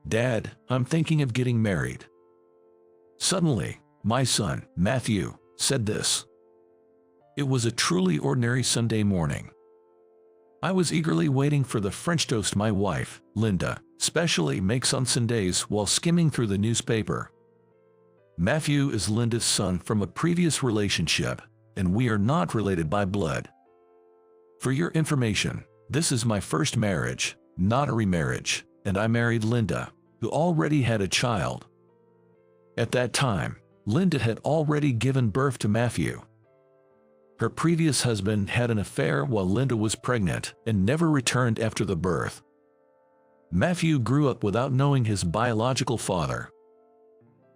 "Dad, I'm thinking of getting married." Suddenly, my son, Matthew, said this. It was a truly ordinary Sunday morning. I was eagerly waiting for the French toast my wife, Linda, specially makes on Sundays while skimming through the newspaper. Matthew is Linda's son from a previous relationship, and we are not related by blood. For your information, this is my first marriage, not a remarriage, and I married Linda, who already had a child. At that time, Linda had already given birth to Matthew. Her previous husband had an affair while Linda was pregnant and never returned after the birth. Matthew grew up without knowing his biological father.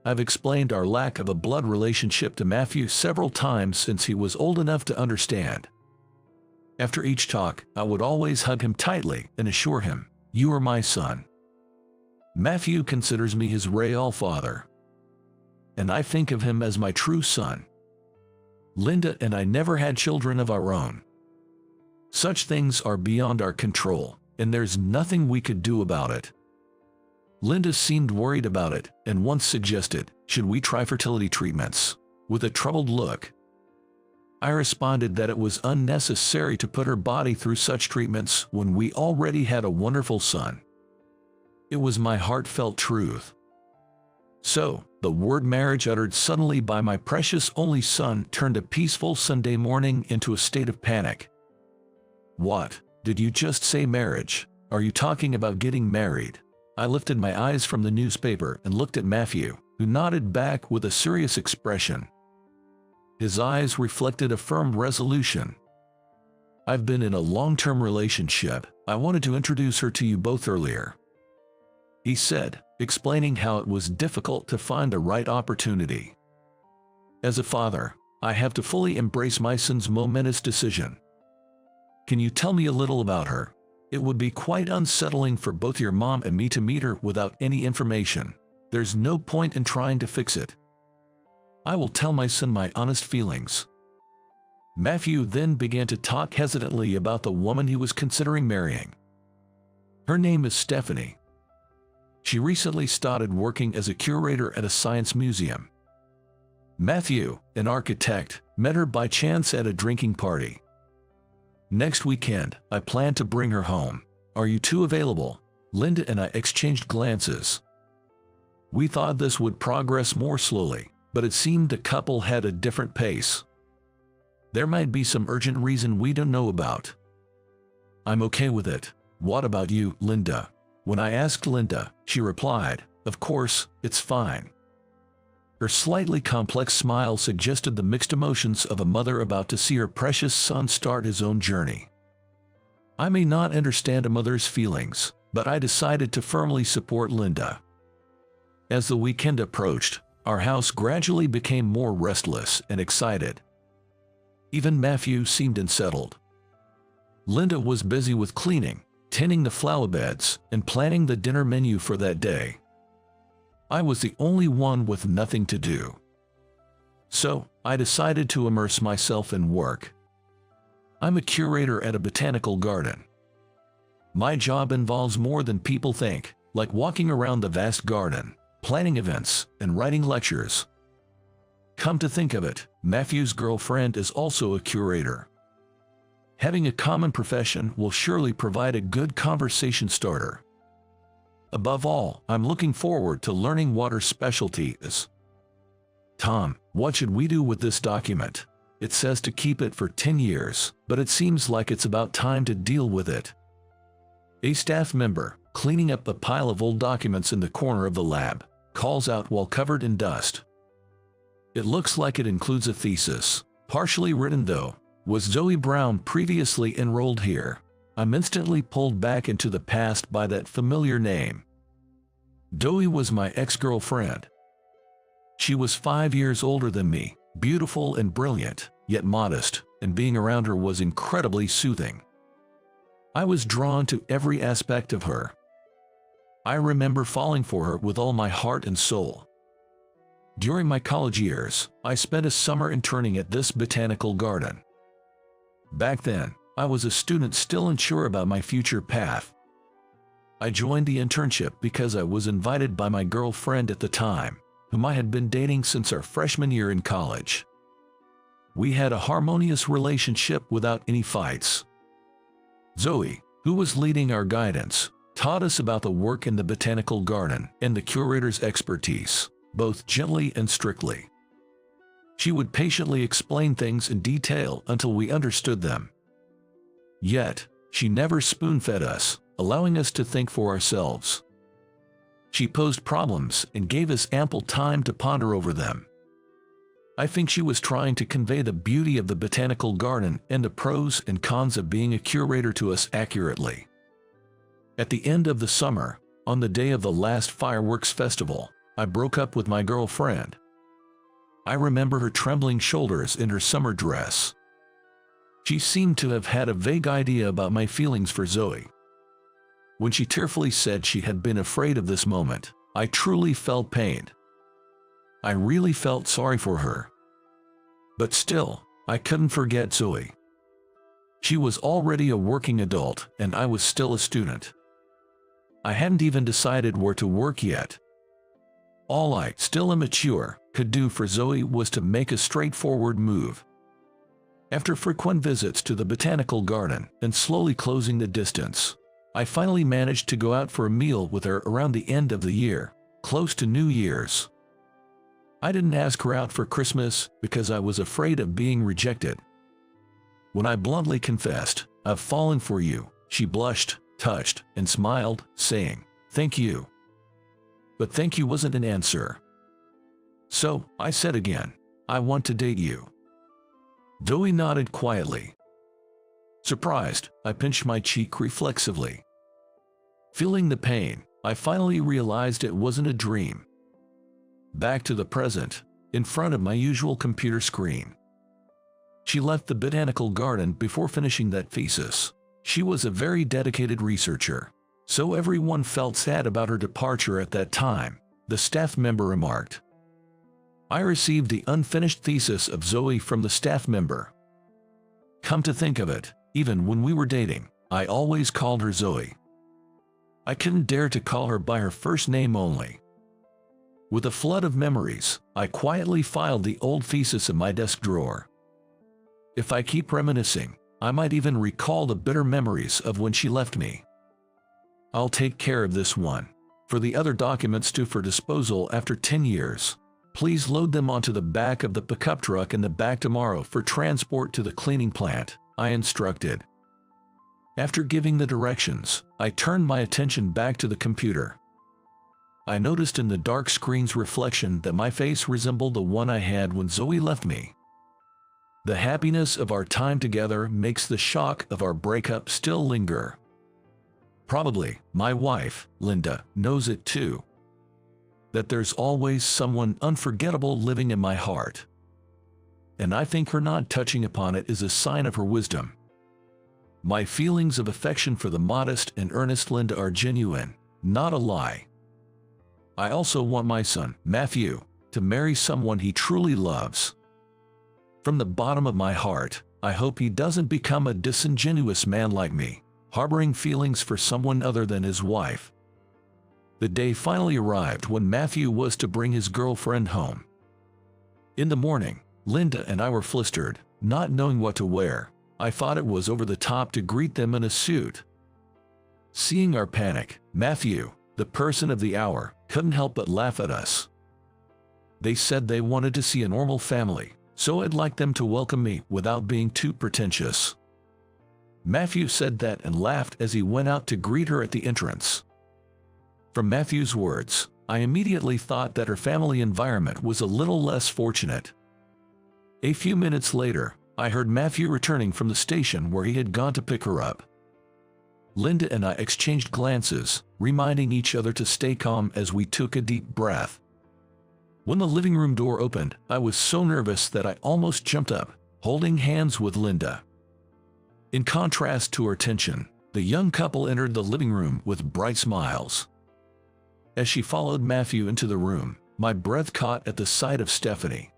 I've explained our lack of a blood relationship to Matthew several times since he was old enough to understand. After each talk, I would always hug him tightly and assure him, "You are my son." Matthew considers me his real father, and I think of him as my true son. Linda and I never had children of our own. Such things are beyond our control, and there's nothing we could do about it. Linda seemed worried about it and once suggested, "Should we try fertility treatments?" with a troubled look. I responded that it was unnecessary to put her body through such treatments when we already had a wonderful son. It was my heartfelt truth. So, the word marriage uttered suddenly by my precious only son turned a peaceful Sunday morning into a state of panic. "What? Did you just say marriage? Are you talking about getting married?" I lifted my eyes from the newspaper and looked at Matthew, who nodded back with a serious expression. His eyes reflected a firm resolution. "I've been in a long-term relationship. I wanted to introduce her to you both earlier," he said, explaining how it was difficult to find the right opportunity. "As a father, I have to fully embrace my son's momentous decision. Can you tell me a little about her? It would be quite unsettling for both your mom and me to meet her without any information. There's no point in trying to fix it. I will tell my son my honest feelings." Matthew then began to talk hesitantly about the woman he was considering marrying. "Her name is Stephanie. She recently started working as a curator at a science museum. Matthew, an architect, met her by chance at a drinking party. Next weekend, I plan to bring her home. Are you two available?" Linda and I exchanged glances. We thought this would progress more slowly, but it seemed the couple had a different pace. There might be some urgent reason we don't know about. "I'm okay with it. What about you, Linda?" When I asked Linda, she replied, "Of course, it's fine." Her slightly complex smile suggested the mixed emotions of a mother about to see her precious son start his own journey. I may not understand a mother's feelings, but I decided to firmly support Linda. As the weekend approached, our house gradually became more restless and excited. Even Matthew seemed unsettled. Linda was busy with cleaning, tending the flower beds, and planning the dinner menu for that day. I was the only one with nothing to do. So, I decided to immerse myself in work. I'm a curator at a botanical garden. My job involves more than people think, like walking around the vast garden, planning events, and writing lectures. Come to think of it, Matthew's girlfriend is also a curator. Having a common profession will surely provide a good conversation starter. Above all, I'm looking forward to learning what her specialty is. "Tom, what should we do with this document? It says to keep it for 10 years, but it seems like it's about time to deal with it." A staff member, cleaning up a pile of old documents in the corner of the lab, calls out while covered in dust. "It looks like it includes a thesis, partially written though. Was Zoe Brown previously enrolled here?" I'm instantly pulled back into the past by that familiar name. Zoe was my ex-girlfriend. She was 5 years older than me, beautiful and brilliant, yet modest, and being around her was incredibly soothing. I was drawn to every aspect of her. I remember falling for her with all my heart and soul. During my college years, I spent a summer interning at this botanical garden. Back then, I was a student still unsure about my future path. I joined the internship because I was invited by my girlfriend at the time, whom I had been dating since our freshman year in college. We had a harmonious relationship without any fights. Zoe, who was leading our guidance, taught us about the work in the botanical garden and the curator's expertise, both gently and strictly. She would patiently explain things in detail until we understood them. Yet, she never spoon-fed us, allowing us to think for ourselves. She posed problems and gave us ample time to ponder over them. I think she was trying to convey the beauty of the botanical garden and the pros and cons of being a curator to us accurately. At the end of the summer, on the day of the last fireworks festival, I broke up with my girlfriend. I remember her trembling shoulders in her summer dress. She seemed to have had a vague idea about my feelings for Zoe. When she tearfully said she had been afraid of this moment, I truly felt pained. I really felt sorry for her. But still, I couldn't forget Zoe. She was already a working adult, and I was still a student. I hadn't even decided where to work yet. All I, still immature, could do for Zoe was to make a straightforward move. After frequent visits to the botanical garden and slowly closing the distance, I finally managed to go out for a meal with her around the end of the year, close to New Year's. I didn't ask her out for Christmas because I was afraid of being rejected. When I bluntly confessed, "I've fallen for you," she blushed, touched, and smiled, saying, "Thank you." But thank you wasn't an answer. So, I said again, "I want to date you." Zoe nodded quietly. Surprised, I pinched my cheek reflexively. Feeling the pain, I finally realized it wasn't a dream. Back to the present, in front of my usual computer screen. She left the botanical garden before finishing that thesis. She was a very dedicated researcher, so everyone felt sad about her departure at that time, the staff member remarked. I received the unfinished thesis of Zoe from the staff member. Come to think of it, even when we were dating, I always called her Zoe. I couldn't dare to call her by her first name only. With a flood of memories, I quietly filed the old thesis in my desk drawer. If I keep reminiscing, I might even recall the bitter memories of when she left me. I'll take care of this one. For the other documents due for disposal after 10 years, please load them onto the back of the pickup truck in the back tomorrow for transport to the cleaning plant, I instructed. After giving the directions, I turned my attention back to the computer. I noticed in the dark screen's reflection that my face resembled the one I had when Zoe left me. The happiness of our time together makes the shock of our breakup still linger. Probably, my wife, Linda, knows it too. That there's always someone unforgettable living in my heart. And I think her not touching upon it is a sign of her wisdom. My feelings of affection for the modest and earnest Linda are genuine, not a lie. I also want my son, Matthew, to marry someone he truly loves. From the bottom of my heart, I hope he doesn't become a disingenuous man like me, harboring feelings for someone other than his wife. The day finally arrived when Matthew was to bring his girlfriend home. In the morning, Linda and I were flustered, not knowing what to wear. I thought it was over the top to greet them in a suit. Seeing our panic, Matthew, the person of the hour, couldn't help but laugh at us. They said they wanted to see a normal family, so I'd like them to welcome me without being too pretentious. Matthew said that and laughed as he went out to greet her at the entrance. From Matthew's words, I immediately thought that her family environment was a little less fortunate. A few minutes later, I heard Matthew returning from the station where he had gone to pick her up. Linda and I exchanged glances, reminding each other to stay calm as we took a deep breath. When the living room door opened, I was so nervous that I almost jumped up, holding hands with Linda. In contrast to her tension, the young couple entered the living room with bright smiles. As she followed Matthew into the room, my breath caught at the sight of Stephanie.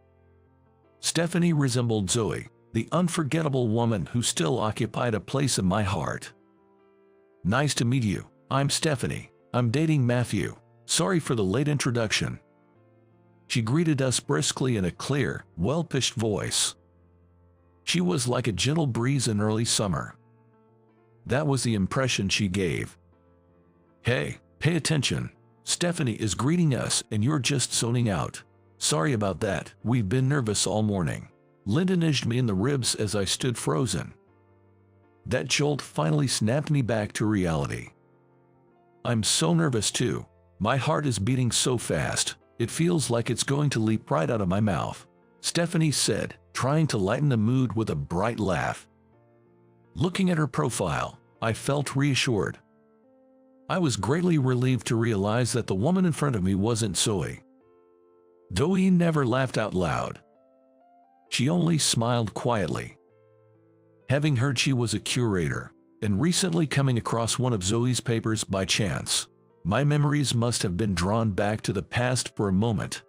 Stephanie resembled Zoe, the unforgettable woman who still occupied a place in my heart. "Nice to meet you," I'm Stephanie. I'm dating Matthew. Sorry for the late introduction." She greeted us briskly in a clear, well-pitched voice. She was like a gentle breeze in early summer. That was the impression she gave. "Hey, pay attention. Stephanie is greeting us and you're just zoning out." "Sorry about that. We've been nervous all morning." Linda nudged me in the ribs as I stood frozen. That jolt finally snapped me back to reality. I'm so nervous too. My heart is beating so fast, it feels like it's going to leap right out of my mouth," Stephanie said, trying to lighten the mood with a bright laugh. Looking at her profile, I felt reassured. I was greatly relieved to realize that the woman in front of me wasn't Zoe. Zoe never laughed out loud. She only smiled quietly. Having heard she was a curator, and recently coming across one of Zoe's papers by chance, my memories must have been drawn back to the past for a moment.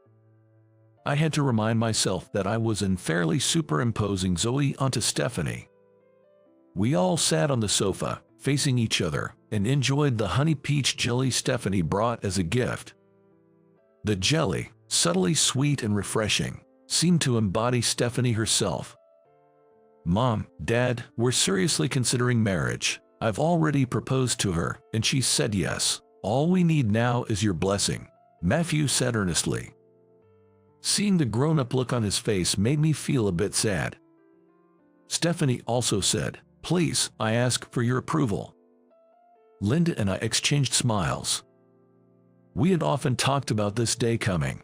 I had to remind myself that I was unfairly superimposing Zoe onto Stephanie. We all sat on the sofa, facing each other, and enjoyed the honey peach jelly Stephanie brought as a gift. The jelly, subtly sweet and refreshing, seemed to embody Stephanie herself. "Mom, Dad, we're seriously considering marriage. I've already proposed to her, and she said yes. All we need now is your blessing," Matthew said earnestly. Seeing the grown-up look on his face made me feel a bit sad. Stephanie also said, "Please, I ask for your approval." Linda and I exchanged smiles. We had often talked about this day coming.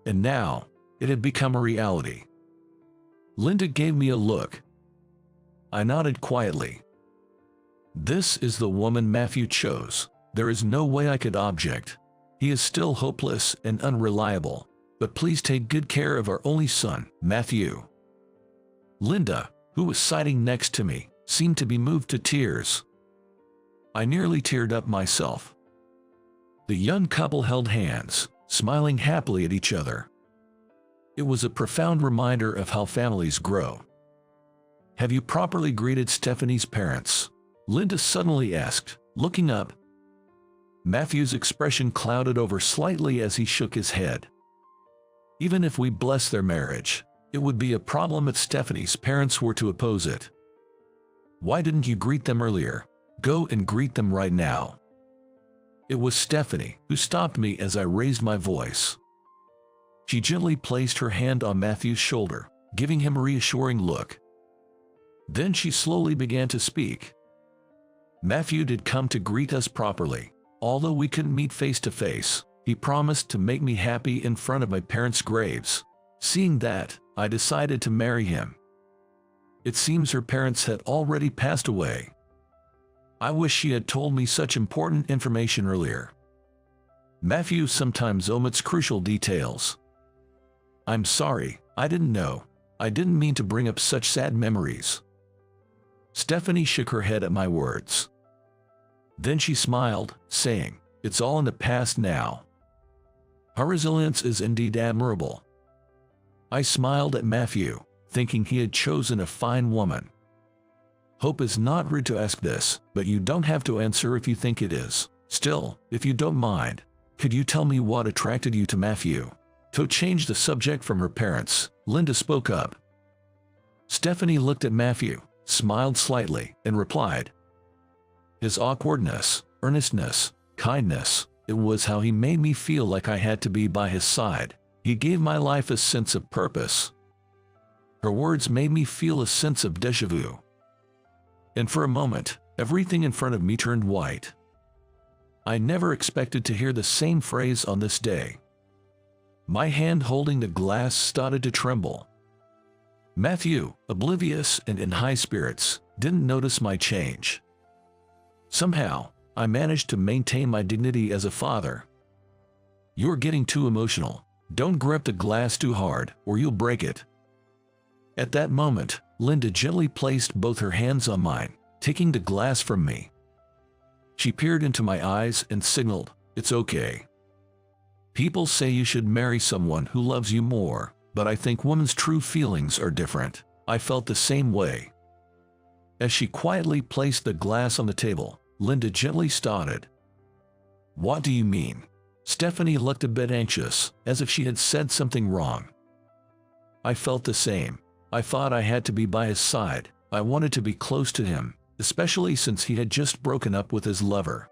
And now, it had become a reality. Linda gave me a look. I nodded quietly. This is the woman Matthew chose. There is no way I could object. He is still hopeless and unreliable, but please take good care of our only son, Matthew. Linda, who was sitting next to me, seemed to be moved to tears. I nearly teared up myself. The young couple held hands, smiling happily at each other. It was a profound reminder of how families grow. "Have you properly greeted Stephanie's parents?" Linda suddenly asked, looking up. Matthew's expression clouded over slightly as he shook his head. Even if we bless their marriage, it would be a problem if Stephanie's parents were to oppose it. "Why didn't you greet them earlier? Go and greet them right now." It was Stephanie who stopped me as I raised my voice. She gently placed her hand on Matthew's shoulder, giving him a reassuring look. Then she slowly began to speak. "Matthew did come to greet us properly. Although we couldn't meet face to face, he promised to make me happy in front of my parents' graves. Seeing that, I decided to marry him. It seems her parents had already passed away. I wish she had told me such important information earlier." Matthew sometimes omits crucial details. "I'm sorry, I didn't know. I didn't mean to bring up such sad memories." Stephanie shook her head at my words. Then she smiled, saying, "It's all in the past now." Her resilience is indeed admirable. I smiled at Matthew, thinking he had chosen a fine woman. Hope is not rude to ask this, but you don't have to answer if you think it is. Still, if you don't mind, could you tell me what attracted you to Matthew? To change the subject from her parents, Linda spoke up. Stephanie looked at Matthew, smiled slightly, and replied, "His awkwardness, earnestness, kindness, it was how he made me feel like I had to be by his side. He gave my life a sense of purpose." Her words made me feel a sense of déjà vu. And for a moment, everything in front of me turned white. I never expected to hear the same phrase on this day. My hand holding the glass started to tremble. Matthew, oblivious and in high spirits, didn't notice my change. Somehow, I managed to maintain my dignity as a father. "You're getting too emotional. Don't grip the glass too hard, or you'll break it." At that moment, Linda gently placed both her hands on mine, taking the glass from me. She peered into my eyes and signaled, "It's okay. People say you should marry someone who loves you more, but I think women's true feelings are different." I felt the same way. As she quietly placed the glass on the table, Linda gently started. What do you mean? Stephanie looked a bit anxious, as if she had said something wrong. I felt the same. I thought I had to be by his side. I wanted to be close to him, especially since he had just broken up with his lover.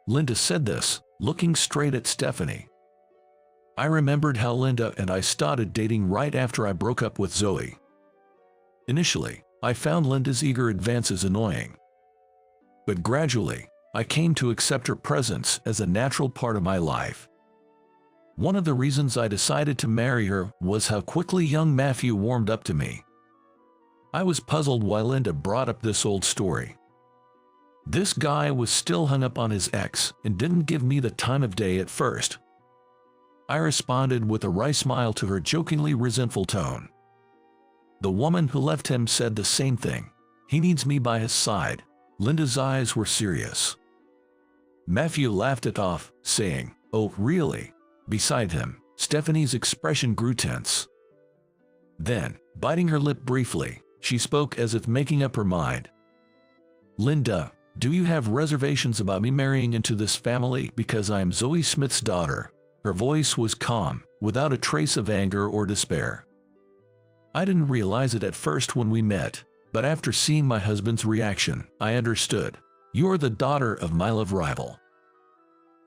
Linda said this, looking straight at Stephanie. I remembered how Linda and I started dating right after I broke up with Zoe. Initially, I found Linda's eager advances annoying. But gradually, I came to accept her presence as a natural part of my life. One of the reasons I decided to marry her was how quickly young Matthew warmed up to me. I was puzzled why Linda brought up this old story. This guy was still hung up on his ex and didn't give me the time of day at first. I responded with a wry smile to her jokingly resentful tone. The woman who left him said the same thing. He needs me by his side. Linda's eyes were serious. Matthew laughed it off, saying, "Oh, really?" Beside him, Stephanie's expression grew tense. Then, biting her lip briefly, she spoke as if making up her mind. "Linda, do you have reservations about me marrying into this family because I am Zoe Smith's daughter?" Her voice was calm, without a trace of anger or despair. I didn't realize it at first when we met, but after seeing my husband's reaction, I understood. "You're the daughter of my love rival."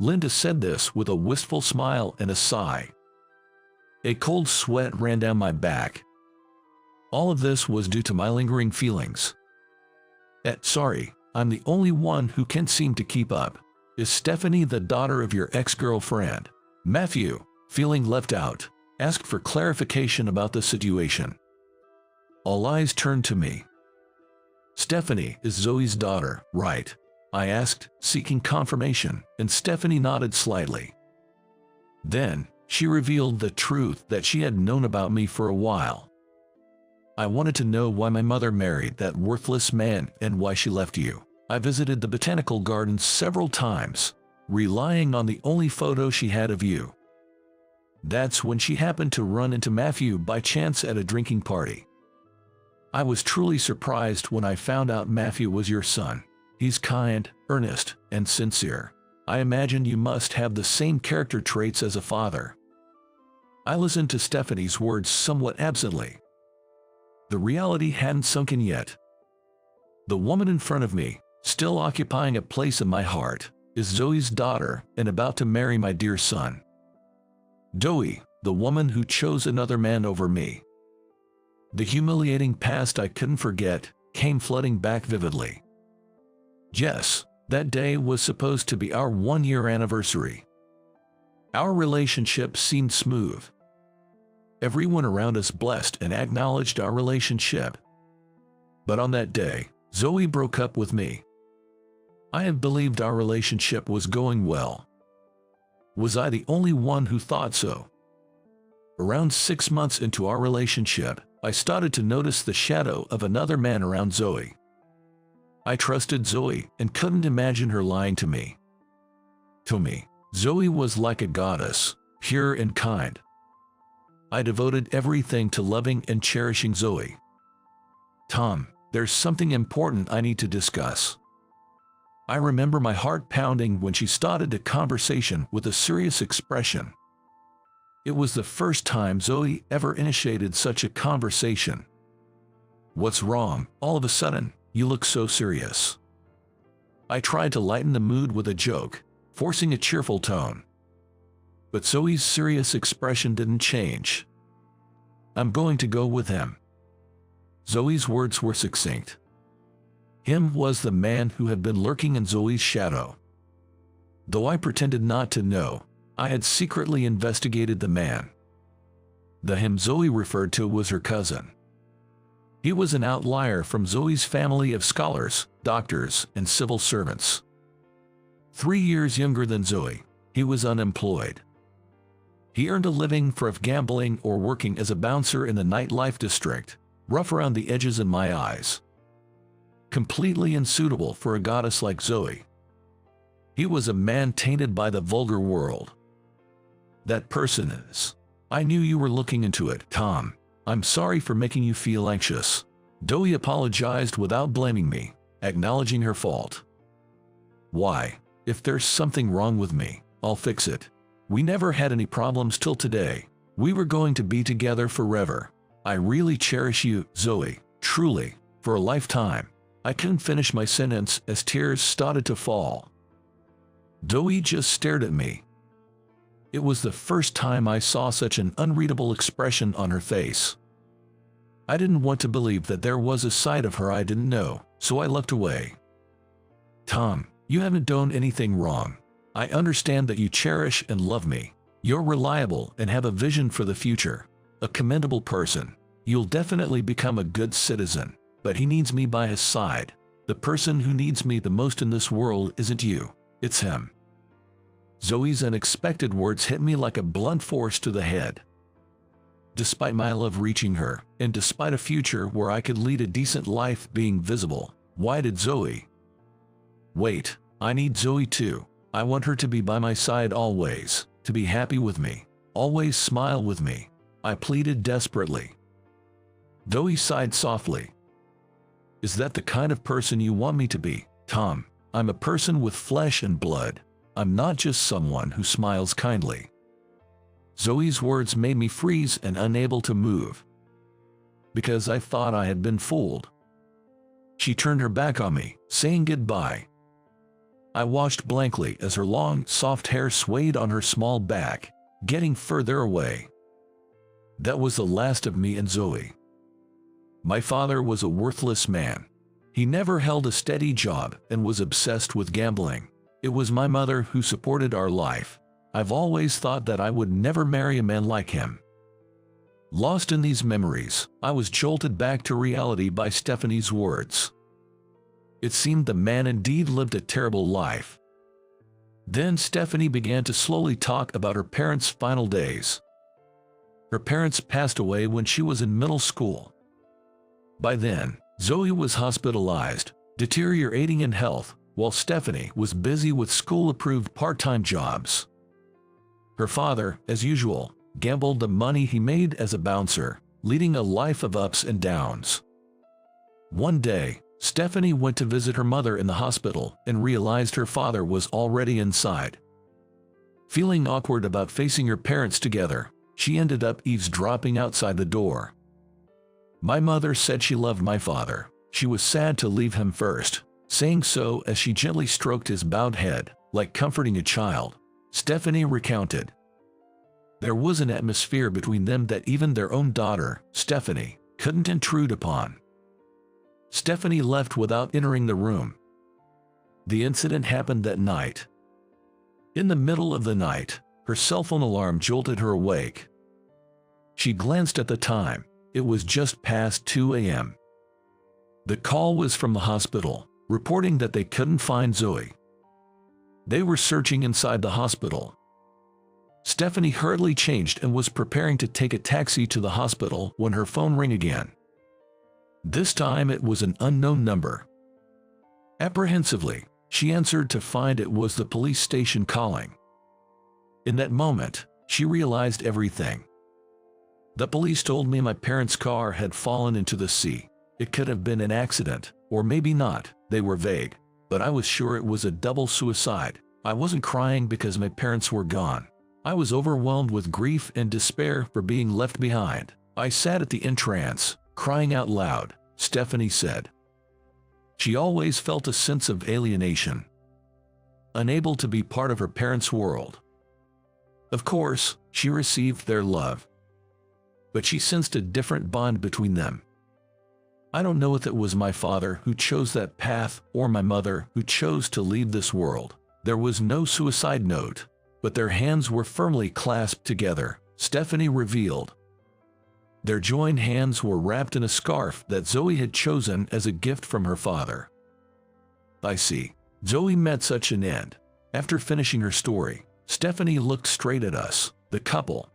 Linda said this with a wistful smile and a sigh. A cold sweat ran down my back. All of this was due to my lingering feelings. Sorry, I'm the only one who can't seem to keep up. Is Stephanie the daughter of your ex-girlfriend? Matthew, feeling left out, asked for clarification about the situation. All eyes turned to me. "Stephanie is Zoe's daughter, right?" I asked, seeking confirmation, and Stephanie nodded slightly. Then, she revealed the truth that she had known about me for a while. "I wanted to know why my mother married that worthless man and why she left you. I visited the botanical gardens several times, relying on the only photo she had of you. That's when she happened to run into Matthew by chance at a drinking party. I was truly surprised when I found out Matthew was your son. He's kind, earnest, and sincere. I imagine you must have the same character traits as a father." I listened to Stephanie's words somewhat absently. The reality hadn't sunk in yet. The woman in front of me, still occupying a place in my heart, is Zoe's daughter and about to marry my dear son. Zoe, the woman who chose another man over me. The humiliating past I couldn't forget came flooding back vividly. Yes, that day was supposed to be our one-year anniversary. Our relationship seemed smooth. Everyone around us blessed and acknowledged our relationship. But on that day, Zoe broke up with me. I had believed our relationship was going well. Was I the only one who thought so? Around 6 months into our relationship, I started to notice the shadow of another man around Zoe. I trusted Zoe and couldn't imagine her lying to me. To me, Zoe was like a goddess, pure and kind. I devoted everything to loving and cherishing Zoe. "Tom, there's something important I need to discuss." I remember my heart pounding when she started the conversation with a serious expression. It was the first time Zoe ever initiated such a conversation. "What's wrong? All of a sudden, you look so serious." I tried to lighten the mood with a joke, forcing a cheerful tone. But Zoe's serious expression didn't change. "I'm going to go with him." Zoe's words were succinct. Him was the man who had been lurking in Zoe's shadow. Though I pretended not to know, I had secretly investigated the man. The him Zoe referred to was her cousin. He was an outlier from Zoe's family of scholars, doctors, and civil servants. 3 years younger than Zoe, he was unemployed. He earned a living from gambling or working as a bouncer in the nightlife district, rough around the edges in my eyes. Completely unsuitable for a goddess like Zoe. He was a man tainted by the vulgar world. "That person is. I knew you were looking into it, Tom. I'm sorry for making you feel anxious." Zoe apologized without blaming me, acknowledging her fault. Why? If there's something wrong with me, I'll fix it. We never had any problems till today. We were going to be together forever. I really cherish you, Zoe, truly, for a lifetime. I couldn't finish my sentence as tears started to fall. Zoe just stared at me. It was the first time I saw such an unreadable expression on her face. I didn't want to believe that there was a side of her I didn't know, so I looked away. Tom, you haven't done anything wrong. I understand that you cherish and love me. You're reliable and have a vision for the future. A commendable person. You'll definitely become a good citizen. But he needs me by his side. The person who needs me the most in this world isn't you. It's him. Zoe's unexpected words hit me like a blunt force to the head. Despite my love reaching her, and despite a future where I could lead a decent life being visible, why did Zoe? Wait, I need Zoe too. I want her to be by my side always, to be happy with me, always smile with me. I pleaded desperately. Zoe sighed softly. Is that the kind of person you want me to be, Tom? I'm a person with flesh and blood. I'm not just someone who smiles kindly. Zoe's words made me freeze and unable to move. Because I thought I had been fooled. She turned her back on me, saying goodbye. I watched blankly as her long, soft hair swayed on her small back, getting further away. That was the last of me and Zoe. My father was a worthless man. He never held a steady job and was obsessed with gambling. It was my mother who supported our life. I've always thought that I would never marry a man like him. Lost in these memories, I was jolted back to reality by Stephanie's words. It seemed the man indeed lived a terrible life. Then Stephanie began to slowly talk about her parents' final days. Her parents passed away when she was in middle school. By then, Zoe was hospitalized, deteriorating in health, while Stephanie was busy with school-approved part-time jobs. Her father, as usual, gambled the money he made as a bouncer, leading a life of ups and downs. One day, Stephanie went to visit her mother in the hospital and realized her father was already inside. Feeling awkward about facing her parents together, she ended up eavesdropping outside the door. My mother said she loved my father. She was sad to leave him first, saying so as she gently stroked his bowed head, like comforting a child. Stephanie recounted. There was an atmosphere between them that even their own daughter, Stephanie, couldn't intrude upon. Stephanie left without entering the room. The incident happened that night. In the middle of the night, her cell phone alarm jolted her awake. She glanced at the time. It was just past 2 a.m. The call was from the hospital, reporting that they couldn't find Zoe. They were searching inside the hospital. Stephanie hurriedly changed and was preparing to take a taxi to the hospital when her phone rang again. This time it was an unknown number. Apprehensively, she answered to find it was the police station calling. In that moment, she realized everything. The police told me my parents' car had fallen into the sea. It could have been an accident, or maybe not, they were vague. But I was sure it was a double suicide. I wasn't crying because my parents were gone. I was overwhelmed with grief and despair for being left behind. I sat at the entrance, crying out loud, Stephanie said. She always felt a sense of alienation, unable to be part of her parents' world. Of course, she received their love, but she sensed a different bond between them. I don't know if it was my father who chose that path or my mother who chose to leave this world. There was no suicide note, but their hands were firmly clasped together, Stephanie revealed. Their joined hands were wrapped in a scarf that Zoe had chosen as a gift from her father. I see. Zoe met such an end. After finishing her story, Stephanie looked straight at us, the couple.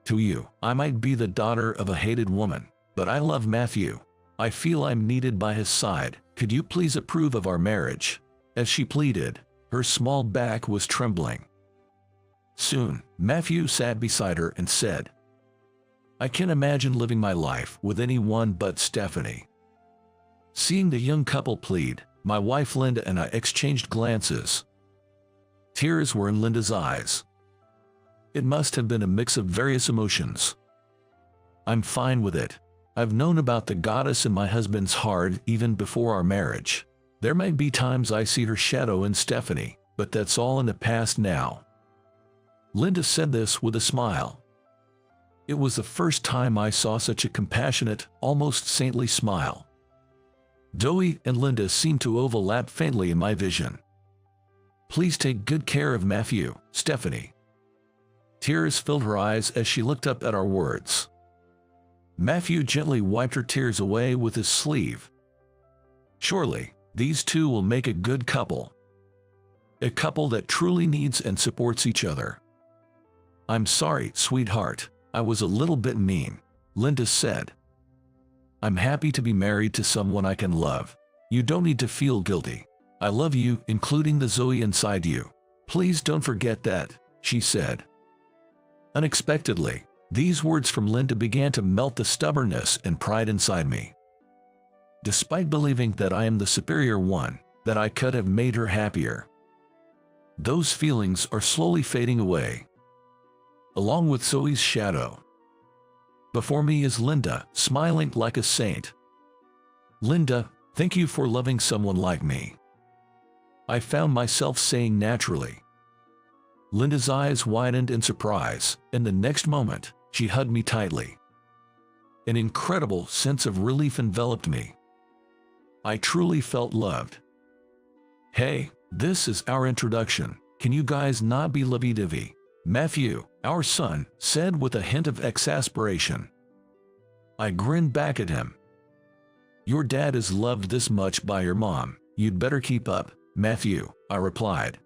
To you, I might be the daughter of a hated woman, but I love Matthew. I feel I'm needed by his side. Could you please approve of our marriage? As she pleaded, her small back was trembling. Soon, Matthew sat beside her and said, I can't imagine living my life with anyone but Stephanie. Seeing the young couple plead, My wife Linda and I exchanged glances. Tears were in Linda's eyes. It must have been a mix of various emotions. I'm fine with it. I've known about the goddess in my husband's heart even before our marriage. There may be times I see her shadow in Stephanie, but that's all in the past now. Linda said this with a smile. It was the first time I saw such a compassionate, almost saintly smile. Zoe and Linda seemed to overlap faintly in my vision. Please take good care of Matthew, Stephanie. Tears filled her eyes as she looked up at our words. Matthew gently wiped her tears away with his sleeve. Surely, these two will make a good couple. A couple that truly needs and supports each other. I'm sorry, sweetheart, I was a little bit mean, Linda said. I'm happy to be married to someone I can love. You don't need to feel guilty. I love you, including the Zoe inside you. Please don't forget that, she said. Unexpectedly, these words from Linda began to melt the stubbornness and pride inside me. Despite believing that I am the superior one, that I could have made her happier. Those feelings are slowly fading away, along with Zoe's shadow. Before me is Linda, smiling like a saint. Linda, thank you for loving someone like me, I found myself saying naturally. Linda's eyes widened in surprise, and the next moment, she hugged me tightly. An incredible sense of relief enveloped me. I truly felt loved. Hey, this is our introduction. Can you guys not be lovey-dovey? Matthew, our son, said with a hint of exasperation. I grinned back at him. Your dad is loved this much by your mom. You'd better keep up, Matthew, I replied.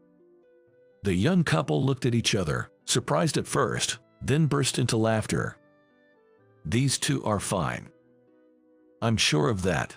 The young couple looked at each other, surprised at first, then burst into laughter. These two are fine. I'm sure of that.